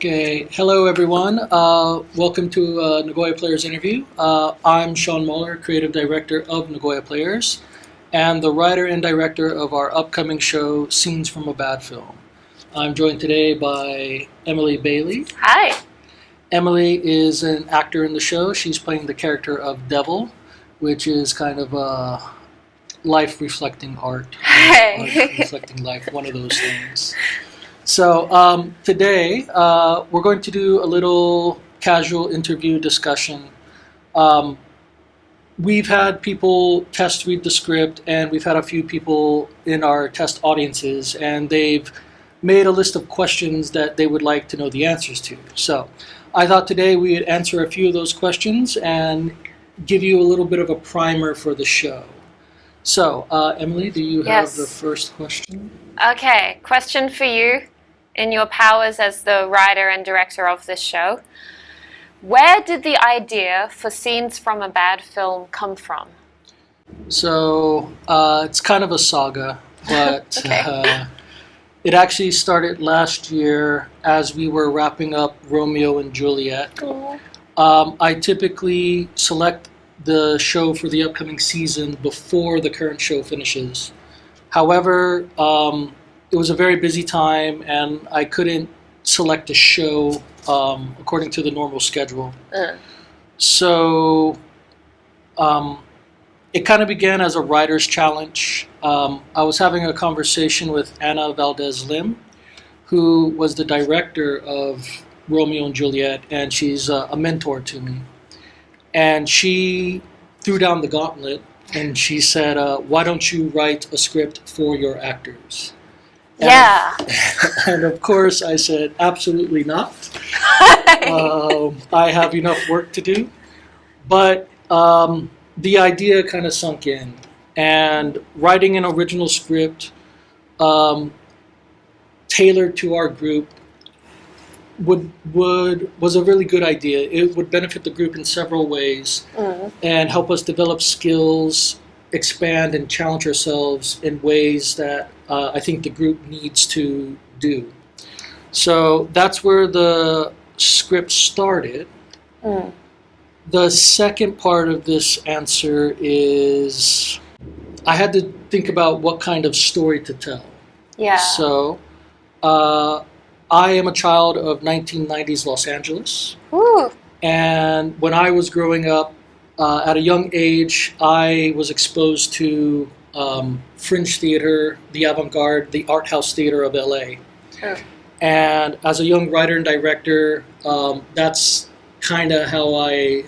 Okay, hello everyone. Welcome to Nagoya Players interview. I'm Shawn Mahler, creative director of Nagoya Players, and the writer and director of our upcoming show, Scenes from a Bad Film. I'm joined today by Emily Bailey. Hi. Emily is an actor in the show. She's playing the character of Devil, which is kind of a life-reflecting art, Hey. reflecting life, one of those things. So today we're going to do a little casual interview discussion. We've had people test read the script, and we've had a few people in our test audiences, and they've made a list of questions that they would like to know the answers to. So I thought today we'd answer a few of those questions and give you a little bit of a primer for the show. So, Emily, do you have the first question? Okay, question for you in your powers as the writer and director of this show. Where did the idea for Scenes from a Bad Film come from? So, it's kind of a saga, but Okay. it actually started last year as we were wrapping up Romeo and Juliet. I typically select the show for the upcoming season before the current show finishes. However, it was a very busy time, and I couldn't select a show according to the normal schedule. So it kind of began as a writer's challenge. I was having a conversation with Anna Valdez Lim, who was the director of Romeo and Juliet, and she's a mentor to me. And she threw down the gauntlet, and she said, why don't you write a script for your actors? Yeah. And of course I said, absolutely not. I have enough work to do. But the idea kind of sunk in. And writing an original script tailored to our group was a really good idea. It would benefit the group in several ways and help us develop skills, expand and challenge ourselves in ways that I think the group needs to do. So that's where the script started. The second part of this answer is I had to think about what kind of story to tell. Yeah. So I am a child of 1990s Los Angeles. Ooh. And when I was growing up, at a young age, I was exposed to fringe theater, the avant-garde, the art house theater of LA. And as a young writer and director, that's kind of how I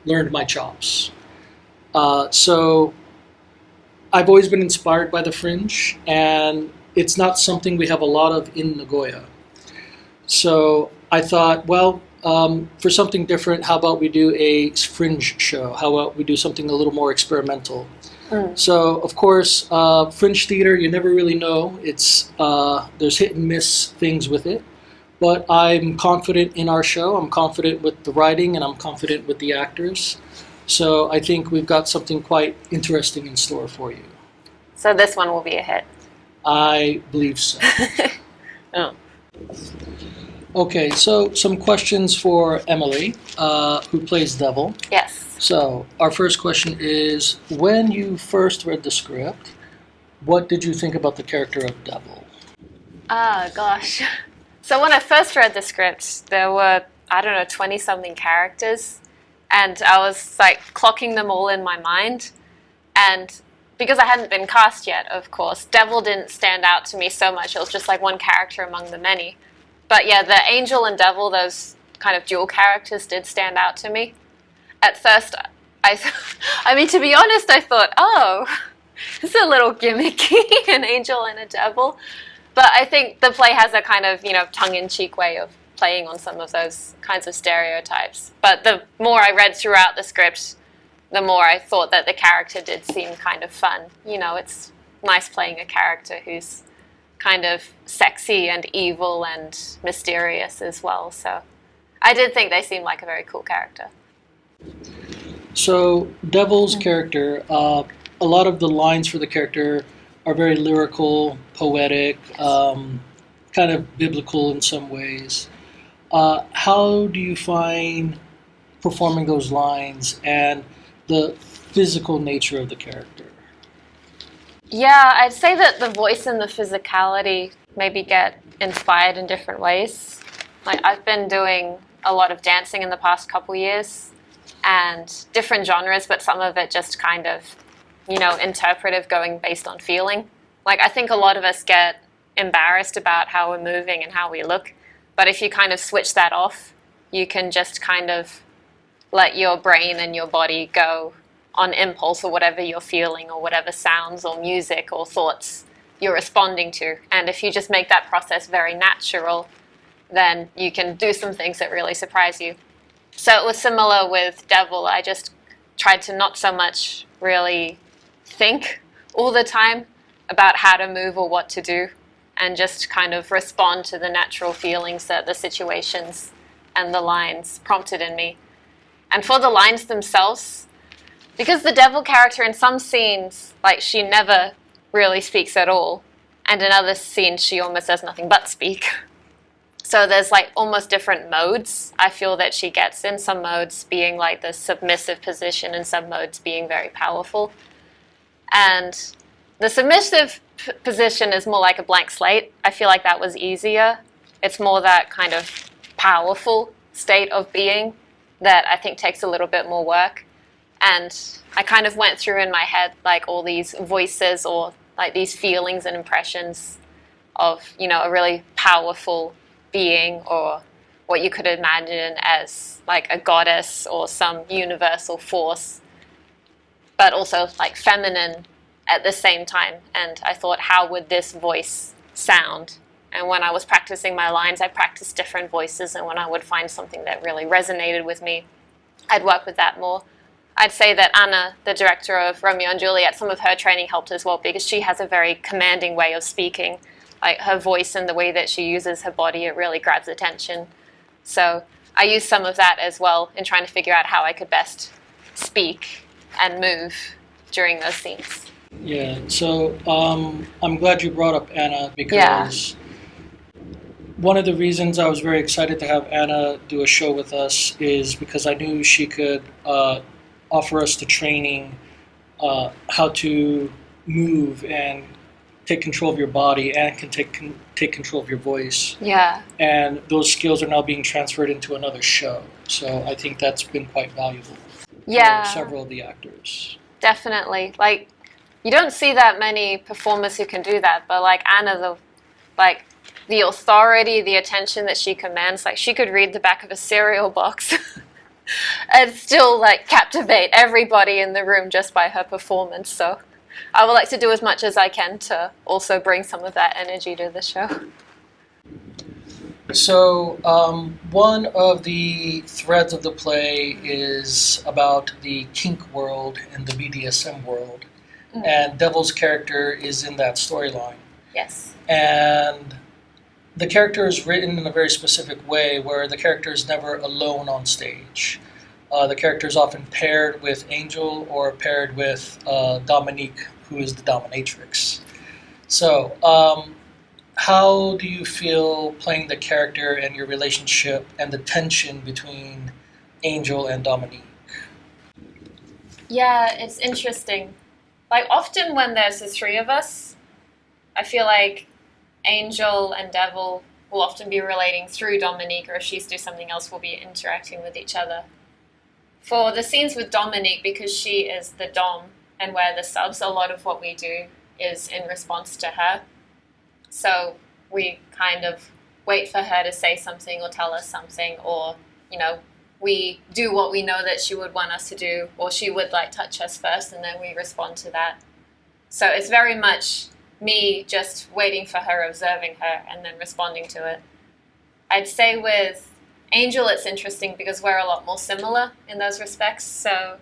learned my chops. So I've always been inspired by the fringe, and it's not something we have a lot of in Nagoya. So I thought, well, for something different, how about we do a fringe show? How about we do something a little more experimental? So, of course, fringe theater, you never really know. It's there's hit and miss things with it. But I'm confident in our show. I'm confident with the writing, and I'm confident with the actors. So I think we've got something quite interesting in store for you. So this one will be a hit. I believe so. Okay, so some questions for Emily, who plays Devil. Yes. So our first question is, when you first read the script, what did you think about the character of Devil? Gosh. So when I first read the script, there were, 20-something characters, and I was like clocking them all in my mind. And because I hadn't been cast yet, of course, Devil didn't stand out to me so much. It was just like one character among the many. But yeah, the Angel and Devil, those kind of dual characters did stand out to me. At first, to be honest, I thought, oh, this is a little gimmicky, an angel and a devil. But I think the play has a kind of, tongue-in-cheek way of playing on some of those kinds of stereotypes. But the more I read throughout the script, the more I thought that the character did seem kind of fun. It's nice playing a character who's kind of sexy and evil and mysterious as well. So I did think they seemed like a very cool character. So Devil's character, a lot of the lines for the character are very lyrical, poetic, kind of biblical in some ways. How do you find performing those lines and the physical nature of the character? Yeah, I'd say that the voice and the physicality maybe get inspired in different ways. Like I've been doing a lot of dancing in the past couple years and different genres, but some of it just kind of, interpretive, going based on feeling. Like I think a lot of us get embarrassed about how we're moving and how we look, but if you kind of switch that off, you can just kind of let your brain and your body go on impulse or whatever you're feeling or whatever sounds or music or thoughts you're responding to. And if you just make that process very natural, then you can do some things that really surprise you. So it was similar with Devil. I just tried to not so much really think all the time about how to move or what to do, and just kind of respond to the natural feelings that the situations and the lines prompted in me. And for the lines themselves, because the Devil character in some scenes, like she never really speaks at all, and in other scenes she almost does nothing but speak. So there's like almost different modes I feel that she gets in, some modes being like the submissive position and some modes being very powerful. And the submissive position is more like a blank slate. I feel like that was easier. It's more that kind of powerful state of being that I think takes a little bit more work. And I kind of went through in my head like all these voices or like these feelings and impressions of, a really powerful being, or what you could imagine as like a goddess or some universal force, but also like feminine at the same time. And I thought, how would this voice sound? And when I was practicing my lines, I practiced different voices, and when I would find something that really resonated with me, I'd work with that more. I'd say that Anna, the director of Romeo and Juliet, some of her training helped as well, because she has a very commanding way of speaking. Like her voice and the way that she uses her body, it really grabs attention. So I used some of that as well in trying to figure out how I could best speak and move during those scenes. Yeah, so I'm glad you brought up Anna, because one of the reasons I was very excited to have Anna do a show with us is because I knew she could offer us the training, how to move and take control of your body, and can take control of your voice. Yeah. And those skills are now being transferred into another show. So I think that's been quite valuable for several of the actors. Definitely. Like, you don't see that many performers who can do that, but like Anna, the authority, the attention that she commands, like she could read the back of a cereal box and still like captivate everybody in the room just by her performance. So I would like to do as much as I can to also bring some of that energy to the show. So one of the threads of the play is about the kink world and the BDSM world. Mm-hmm. And Devil's character is in that storyline. Yes. And the character is written in a very specific way, where the character is never alone on stage. The character is often paired with Angel or paired with Dominique, who is the dominatrix. So, how do you feel playing the character and your relationship and the tension between Angel and Dominique? Yeah, it's interesting. Like, often when there's the three of us, I feel like Angel and Devil will often be relating through Dominique, or if she's doing something else, we'll be interacting with each other. For the scenes with Dominique, because she is the Dom and we're the subs, a lot of what we do is in response to her. So we kind of wait for her to say something or tell us something, or, we do what we know that she would want us to do, or she would like touch us first and then we respond to that. So it's very much me just waiting for her, observing her, and then responding to it. I'd say with Angel, it's interesting because we're a lot more similar in those respects. So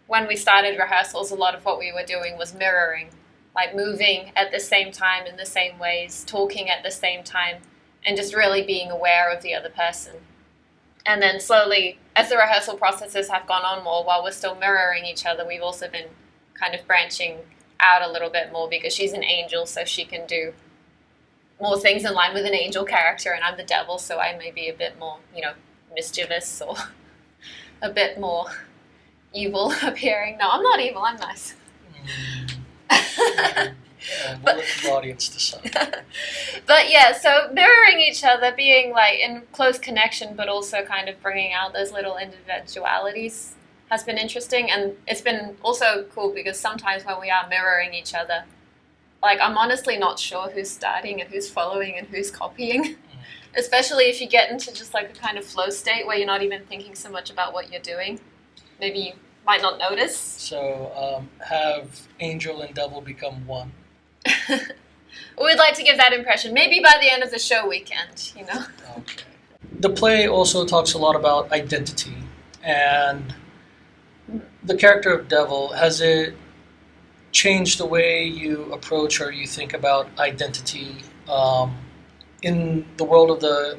when we started rehearsals, a lot of what we were doing was mirroring, like moving at the same time in the same ways, talking at the same time, and just really being aware of the other person. And then slowly, as the rehearsal processes have gone on more, while we're still mirroring each other, we've also been kind of branching out a little bit more, because she's an angel, so she can do more things in line with an angel character, and I'm the devil, so I may be a bit more, mischievous or a bit more evil appearing. No, I'm not evil, I'm nice. We'll let the audience decide. But yeah, so mirroring each other, being like in close connection, but also kind of bringing out those little individualities has been interesting. And it's been also cool because sometimes when we are mirroring each other, like I'm honestly not sure who's starting and who's following and who's copying, especially if you get into just like a kind of flow state where you're not even thinking so much about what you're doing. Maybe you might not notice. So have angel and devil become one? We'd like to give that impression. Maybe by the end of the show weekend, Okay. The play also talks a lot about identity, and the character of devil, has it changed the way you approach or you think about identity in the world of the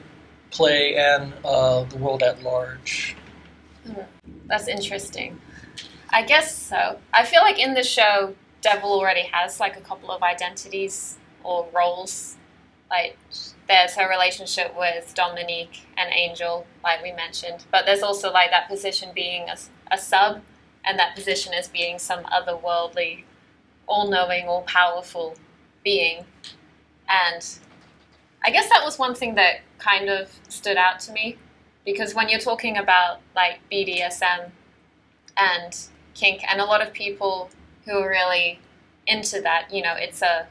play and the world at large? That's interesting. I guess so. I feel like in the show, Devil already has like a couple of identities or roles. Like there's her relationship with Dominique and Angel, like we mentioned, but there's also like that position being a sub, and that position as being some otherworldly, all-knowing, all-powerful being. And I guess that was one thing that kind of stood out to me, because when you're talking about like BDSM and kink, and a lot of people who are really into that, it's a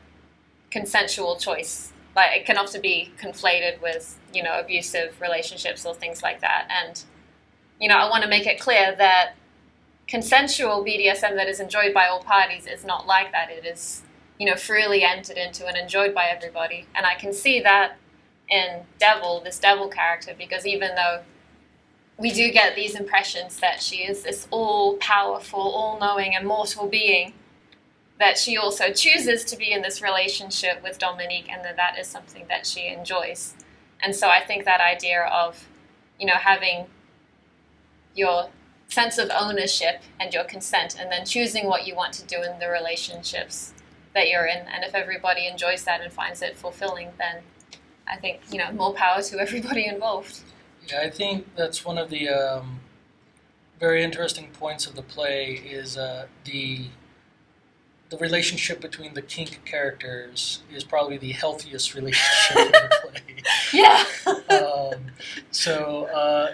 consensual choice. Like it can often be conflated with, abusive relationships or things like that. And, I want to make it clear that consensual BDSM that is enjoyed by all parties is not like that. It is, freely entered into and enjoyed by everybody. And I can see that in this devil character, because even though we do get these impressions that she is this all-powerful, all-knowing, immortal being, that she also chooses to be in this relationship with Dominique, and that is something that she enjoys. And so I think that idea of, having your sense of ownership and your consent, and then choosing what you want to do in the relationships that you're in, and if everybody enjoys that and finds it fulfilling, then I think, more power to everybody involved. Yeah, I think that's one of the very interesting points of the play is the relationship between the kink characters is probably the healthiest relationship in the play. Yeah. So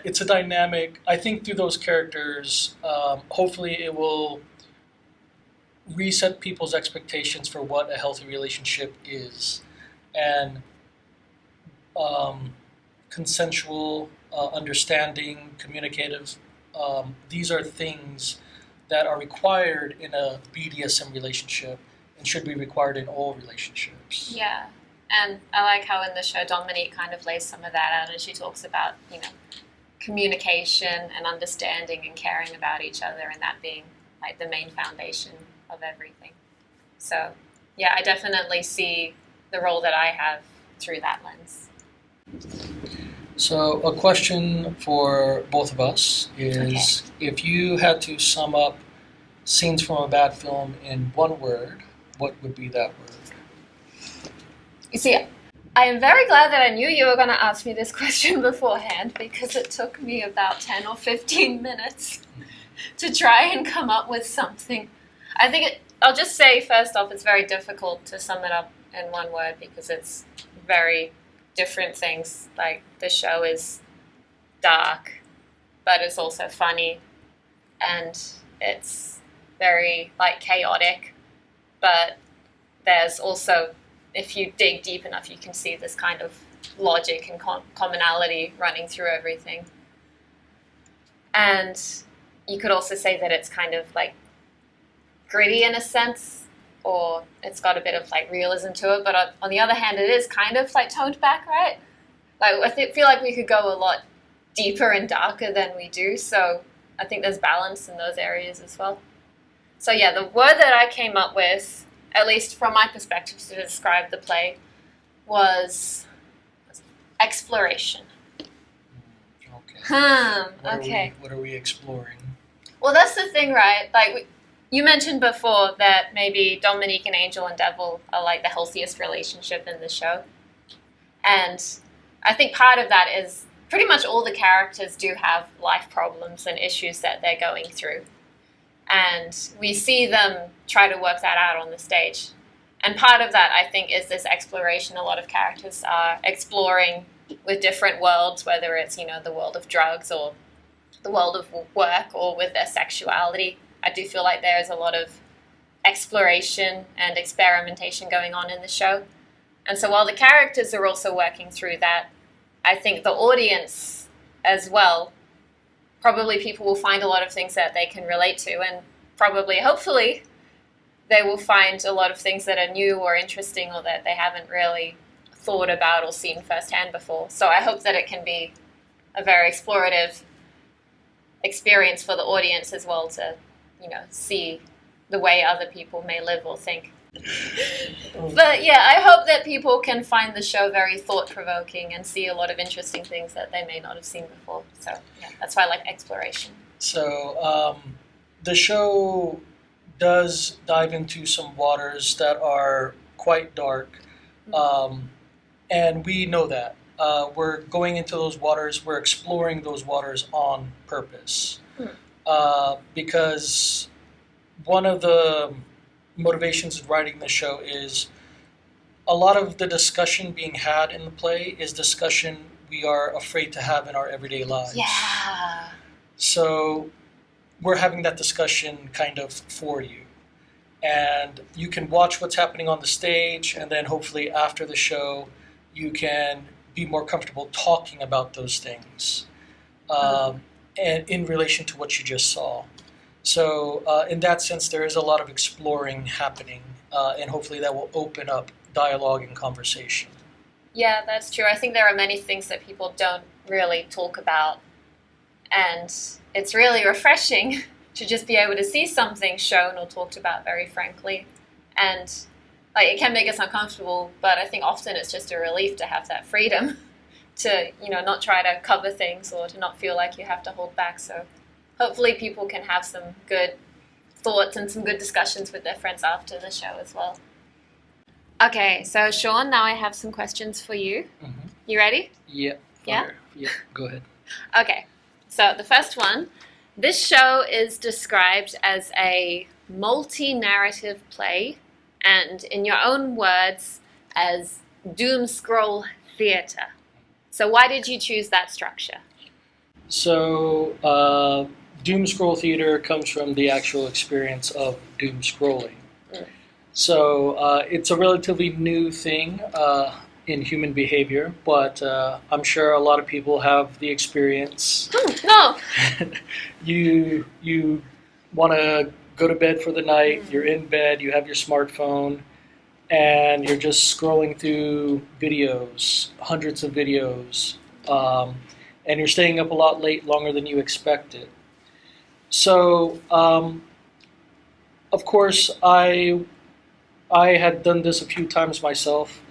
it's a dynamic. I think through those characters, hopefully it will reset people's expectations for what a healthy relationship is. And consensual, understanding, communicative, these are things that are required in a BDSM relationship and should be required in all relationships. Yeah, and I like how in the show Dominique kind of lays some of that out, and she talks about, communication and understanding and caring about each other, and that being like the main foundation of everything. So, yeah, I definitely see the role that I have through that lens. So a question for both of us is, if you had to sum up scenes from a bad film in one word, what would be that word? You see, I am very glad that I knew you were going to ask me this question beforehand, because it took me about 10 or 15 minutes to try and come up with something. I think I'll just say first off, it's very difficult to sum it up in one word, because it's very different things. Like the show is dark, but it's also funny, and it's very like chaotic, but there's also, if you dig deep enough, you can see this kind of logic and commonality running through everything. And you could also say that it's kind of like gritty in a sense, or it's got a bit of like realism to it, but on the other hand, it is kind of like toned back, right? Like I feel like we could go a lot deeper and darker than we do, so I think there's balance in those areas as well. So yeah, the word that I came up with, at least from my perspective to describe the play, was exploration. Okay. What are we exploring? Well, that's the thing, right? Like you mentioned before that maybe Dominique and Angel and Devil are like the healthiest relationship in the show. And I think part of that is pretty much all the characters do have life problems and issues that they're going through. And we see them try to work that out on the stage. And part of that, I think, is this exploration. A lot of characters are exploring with different worlds, whether it's, the world of drugs or the world of work or with their sexuality. I do feel like there is a lot of exploration and experimentation going on in the show. And so while the characters are also working through that, I think the audience as well, probably people will find a lot of things that they can relate to, and probably, hopefully, they will find a lot of things that are new or interesting or that they haven't really thought about or seen firsthand before. So I hope that it can be a very explorative experience for the audience as well to, see the way other people may live or think. But yeah, I hope that people can find the show very thought-provoking and see a lot of interesting things that they may not have seen before. So yeah, that's why I like exploration. So the show does dive into some waters that are quite dark, and we know that. We're going into those waters, we're exploring those waters on purpose, because one of the motivations of writing the show is a lot of the discussion being had in the play is discussion we are afraid to have in our everyday lives. Yeah. So we're having that discussion kind of for you. And you can watch what's happening on the stage, and then hopefully after the show, you can be more comfortable talking about those things and in relation to what you just saw. So in that sense, there is a lot of exploring happening, and hopefully that will open up dialogue and conversation. Yeah, that's true. I think there are many things that people don't really talk about, and it's really refreshing to just be able to see something shown or talked about very frankly. And it can make us uncomfortable, but I think often it's just a relief to have that freedom to, not try to cover things or to not feel like you have to hold back. So hopefully people can have some good thoughts and some good discussions with their friends after the show as well. Okay, so Shawn, now I have some questions for you. Mm-hmm. You ready? Yeah. Yeah? Yeah, go ahead. Okay, so the first one. This show is described as a multi-narrative play, and in your own words, as Doomscroll Theater. So why did you choose that structure? So Doomscroll Theater comes from the actual experience of doom scrolling. So it's a relatively new thing in human behavior, but I'm sure a lot of people have the experience. No! You want to go to bed for the night, you're in bed, you have your smartphone, and you're just scrolling through videos, hundreds of videos, and you're staying up a lot late, longer than you expected. So, of course, I had done this a few times myself,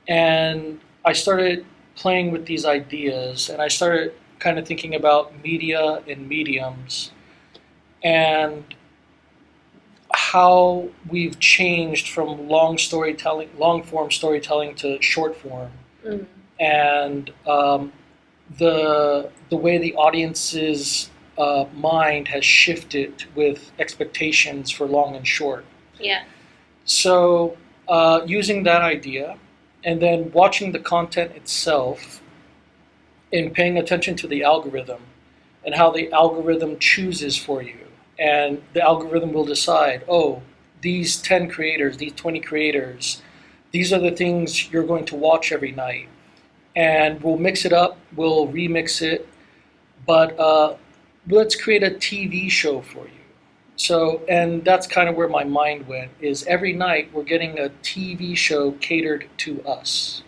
and I started playing with these ideas, and I started kind of thinking about media and mediums, and how we've changed from long form storytelling to short form, and the way the audience's mind has shifted with expectations for long and short. Yeah. So using that idea, and then watching the content itself, and paying attention to the algorithm, and how the algorithm chooses for you. And the algorithm will decide, these 10 creators, these 20 creators, these are the things you're going to watch every night. And we'll mix it up, we'll remix it, but let's create a TV show for you. So, and that's kind of where my mind went, is every night we're getting a TV show catered to us.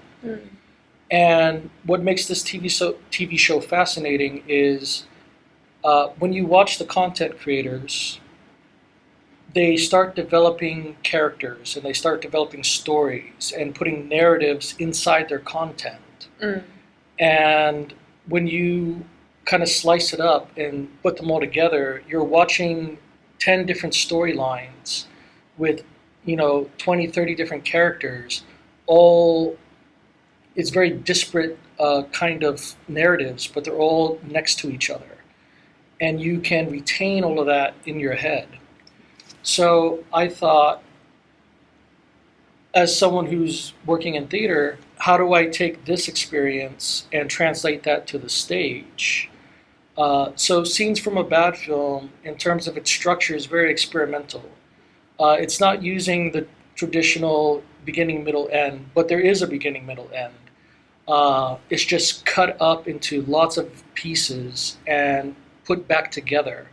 And what makes this TV show fascinating is when you watch the content creators, they start developing characters and they start developing stories and putting narratives inside their content. And when you kind of slice it up and put them all together, you're watching 10 different storylines with 20, 30 different characters, all it's very disparate kind of narratives, but they're all next to each other. And you can retain all of that in your head. So I thought, as someone who's working in theater, how do I take this experience and translate that to the stage? So Scenes from a Bad Film, in terms of its structure, is very experimental. It's not using the traditional beginning, middle, end, but there is a beginning, middle, end. It's just cut up into lots of pieces and put back together.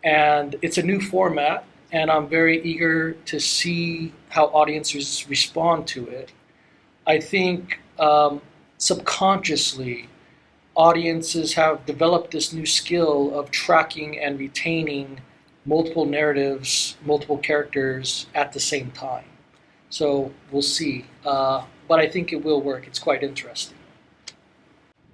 And it's a new format, and I'm very eager to see how audiences respond to it. I think subconsciously, audiences have developed this new skill of tracking and retaining multiple narratives, multiple characters at the same time. So we'll see. But I think it will work. It's quite interesting.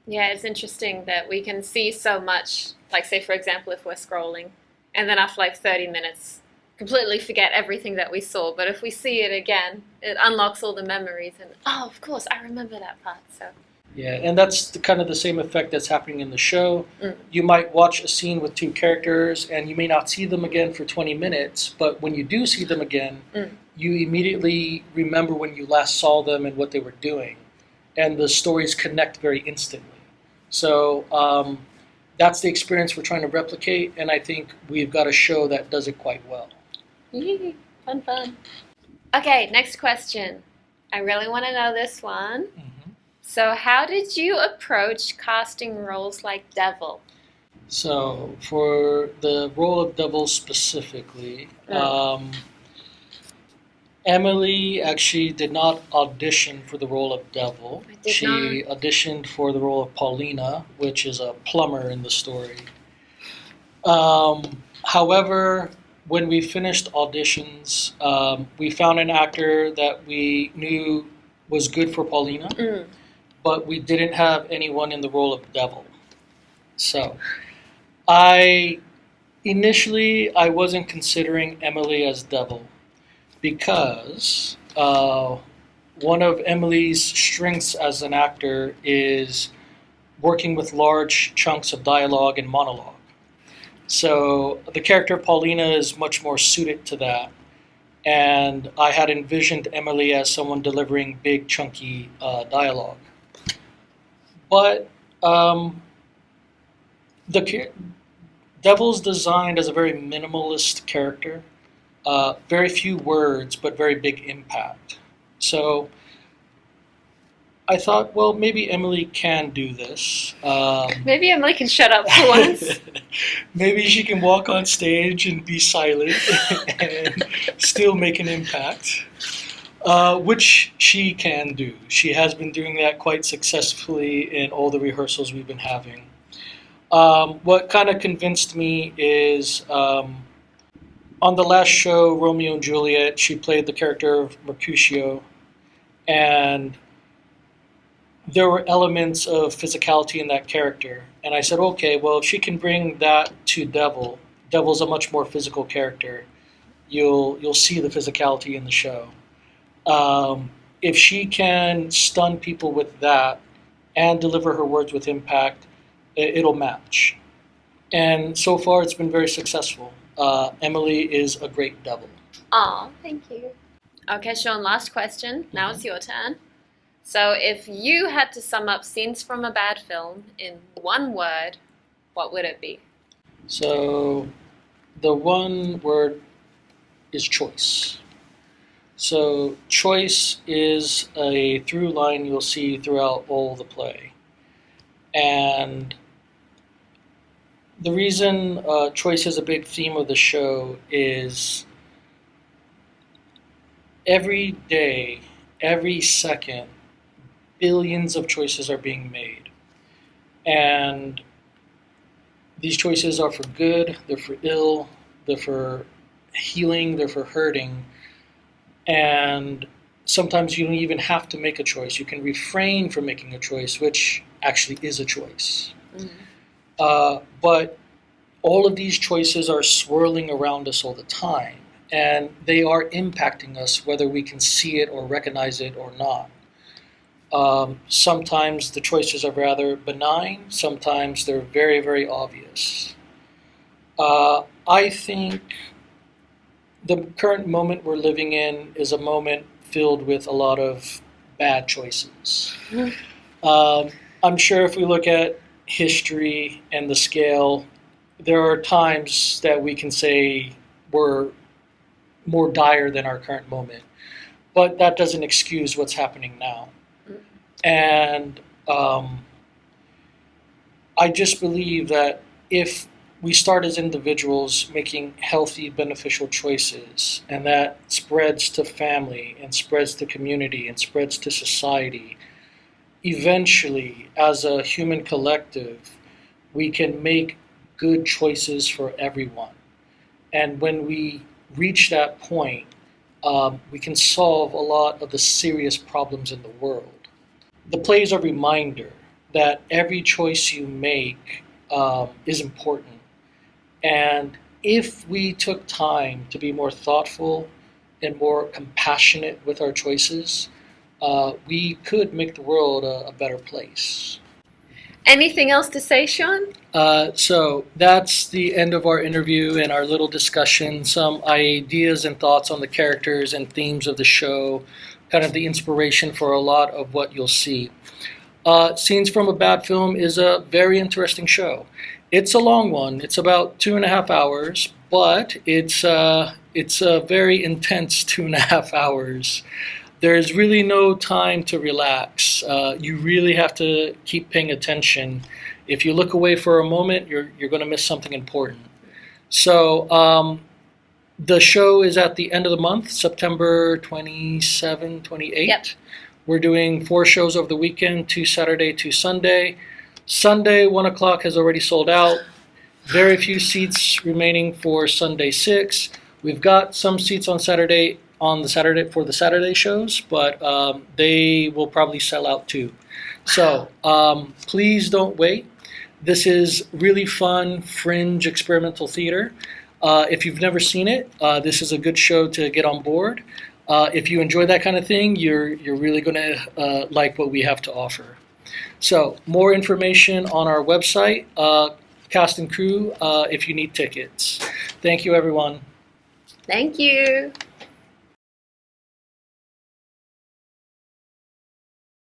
Yeah, it's interesting that we can see so much, like say for example if we're scrolling, and then after like 30 minutes completely forget everything that we saw, but if we see it again, it unlocks all the memories and oh, of course, I remember that part. So yeah, and that's kind of the same effect that's happening in the show. You might watch a scene with two characters and you may not see them again for 20 minutes, but when you do see them again, you immediately remember when you last saw them and what they were doing. And the stories connect very instantly. So that's the experience we're trying to replicate, and I think we've got a show that does it quite well. Yee, fun. Okay, next question. I really want to know this one. So how did you approach casting roles like Devil? So for the role of Devil specifically, Emily actually did not audition for the role of Devil. She auditioned for the role of Paulina, which is a plumber in the story. However, when we finished auditions, we found an actor that we knew was good for Paulina, but we didn't have anyone in the role of Devil. So initially I wasn't considering Emily as Devil, because one of Emily's strengths as an actor is working with large chunks of dialogue and monologue. So the character Paulina is much more suited to that. And I had envisioned Emily as someone delivering big, chunky dialogue. But Devil's designed as a very minimalist character. Very few words, but very big impact. So I thought, well, maybe Emily can do this. Maybe Emily can shut up for once. Maybe she can walk on stage and be silent and still make an impact, which she can do. She has been doing that quite successfully in all the rehearsals we've been having. What kind of convinced me is on the last show, Romeo and Juliet, she played the character of Mercutio, and there were elements of physicality in that character. And I said, okay, well, if she can bring that to Devil, Devil's a much more physical character. You'll see the physicality in the show. If she can stun people with that and deliver her words with impact, it'll match. And so far, it's been very successful. Emily is a great Devil. Aw, thank you. Okay, Shawn, last question. Now it's your turn. So if you had to sum up Scenes from a Bad Film in one word, what would it be? So the one word is choice. So choice is a through line you'll see throughout all the play. And the reason choice is a big theme of the show is every day, every second, billions of choices are being made. And these choices are for good, they're for ill, they're for healing, they're for hurting. And sometimes you don't even have to make a choice. You can refrain from making a choice, which actually is a choice. But all of these choices are swirling around us all the time, and they are impacting us whether we can see it or recognize it or not. Sometimes the choices are rather benign, sometimes they're very, very obvious. I think the current moment we're living in is a moment filled with a lot of bad choices. I'm sure if we look at history and the scale, there are times that we can say were more dire than our current moment. But that doesn't excuse what's happening now. And I just believe that if we start as individuals making healthy, beneficial choices, and that spreads to family, and spreads to community, and spreads to society, eventually, as a human collective, we can make good choices for everyone. And when we reach that point, we can solve a lot of the serious problems in the world. The play is a reminder that every choice you make is important. And if we took time to be more thoughtful and more compassionate with our choices, we could make the world a better place. Anything else to say, Shawn? So that's the end of our interview and our little discussion, some ideas and thoughts on the characters and themes of the show, kind of the inspiration for a lot of what you'll see. Scenes from a Bad Film is a very interesting show. It's a long one. It's about 2.5 hours, but it's a very intense 2.5 hours. There's really no time to relax. You really have to keep paying attention. If you look away for a moment, you're going to miss something important. So the show is at the end of the month, September 27, 28. Yep. We're doing 4 shows over the weekend, 2 Saturday, 2 Sunday. Sunday, 1 o'clock has already sold out. Very few seats remaining for Sunday 6. We've got some seats on Saturday for the Saturday shows, but they will probably sell out too. So please don't wait. This is really fun, fringe experimental theater. If you've never seen it, this is a good show to get on board. If you enjoy that kind of thing, you're really going to like what we have to offer. So more information on our website, cast and crew, if you need tickets. Thank you, everyone. Thank you.